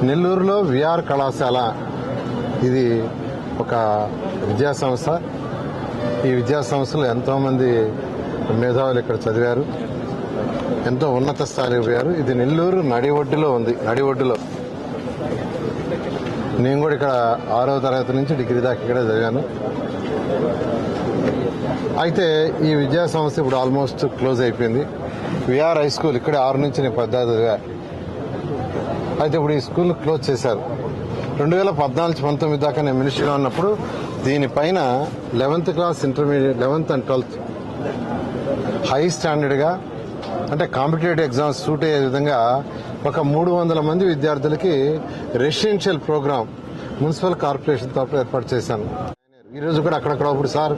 నెల్లూరులో విఆర్ కళాశాల ఇది ఒక విద్యా సంస్థ. ఈ విద్యా సంస్థలో ఎంతోమంది మేధావులు ఇక్కడ చదివారు, ఎంతో ఉన్నత స్థాయికి పోయారు. ఇది నెల్లూరు నడి ఒడ్డులో ఉంది. నడి ఒడ్డులో నేను కూడా ఇక్కడ 6వ తరగతి నుంచి డిగ్రీ దాకా ఇక్కడే చదివాను. అయితే ఈ విద్యా సంస్థ ఇప్పుడు ఆల్మోస్ట్ క్లోజ్ అయిపోయింది. విఆర్ హై స్కూల్ ఇక్కడే 6 నుంచి నేను 10 చదివా. అయితే ఇప్పుడు ఈ స్కూల్ క్లోజ్ చేశారు. 2014-19 దాకా నేను మినిస్ట్రీలో ఉన్నప్పుడు దీనిపైన 11th class intermediate 11th and 12th high స్టాండర్డ్గా అంటే కాంపిటేటివ్ ఎగ్జామ్స్ సూట్ అయ్యే విధంగా ఒక 300 మంది విద్యార్థులకి రెసిడెన్షియల్ ప్రోగ్రామ్ మున్సిపల్ కార్పొరేషన్ తరఫున ఏర్పాటు చేశాను. ఈరోజు కూడా అక్కడప్పుడు సార్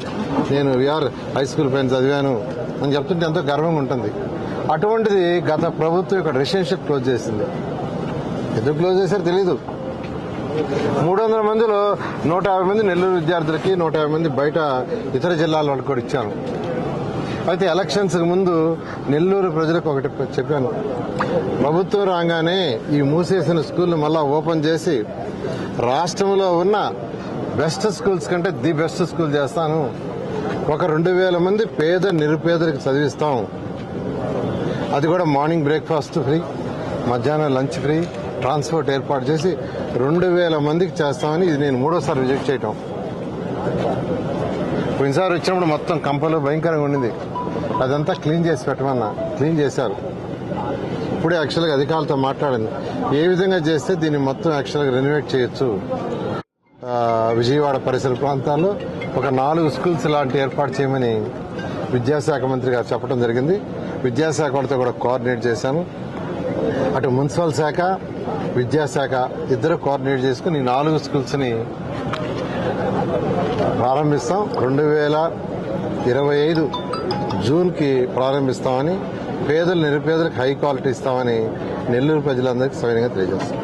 నేను విఆర్ హై స్కూల్ పైన చదివాను అని చెప్తుంటే ఎంతో గర్వంగా ఉంటుంది. అటువంటిది గత ప్రభుత్వం ఇక్కడ రెసిడెన్షియల్ క్లోజ్ చేసింది. ఎందుకు క్లోజ్ చేశారో తెలీదు. 300 మందిలో 150 మంది నెల్లూరు విద్యార్థులకి, 150 మంది బయట ఇతర జిల్లాల వాళ్ళకి కూడా ఇచ్చాను. అయితే ఎలక్షన్స్ ముందు నెల్లూరు ప్రజలకు ఒకటి చెప్పాను, ప్రభుత్వం రాగానే ఈ మూసేసిన స్కూల్ని మళ్ళా ఓపెన్ చేసి రాష్ట్రంలో ఉన్న బెస్ట్ స్కూల్స్ కంటే ది బెస్ట్ స్కూల్ చేస్తాను. ఒక 2000 మంది పేద నిరుపేదలకు చదివిస్తాం. అది కూడా మార్నింగ్ బ్రేక్ఫాస్ట్ ఫ్రీ, మధ్యాహ్నం లంచ్ ఫ్రీ, ట్రాన్స్పోర్ట్ ఏర్పాటు చేసి 2000 మందికి చేస్తామని ఇది నేను 3వసారి విజిట్ చేయటం. పోయినసారి వచ్చినప్పుడు మొత్తం కంపలు భయంకరంగా ఉండింది. అదంతా క్లీన్ చేసి పెట్టమన్నా, క్లీన్ చేశారు. ఇప్పుడే యాక్చువల్గా అధికారులతో మాట్లాడింది ఏ విధంగా చేస్తే దీన్ని మొత్తం యాక్చువల్గా రెనోవేట్ చేయొచ్చు. విజయవాడ పరిసర ప్రాంతాల్లో ఒక 4 స్కూల్స్ లాంటి ఏర్పాటు చేయమని విద్యాశాఖ మంత్రి గారు చెప్పడం జరిగింది. విద్యాశాఖ వాళ్ళతో కూడా కోఆర్డినేట్ చేశాను. అటు మున్సిపల్ శాఖ, విద్యాశాఖ ఇద్దరు కోఆర్డినేట్ చేసుకుని 4 స్కూల్స్ని ప్రారంభిస్తాం. 2025 జూన్కి ప్రారంభిస్తామని, పేదలు నిరుపేదలకు హై క్వాలిటీ ఇస్తామని నెల్లూరు ప్రజలందరికీ సవినయంగా తెలియజేస్తాం.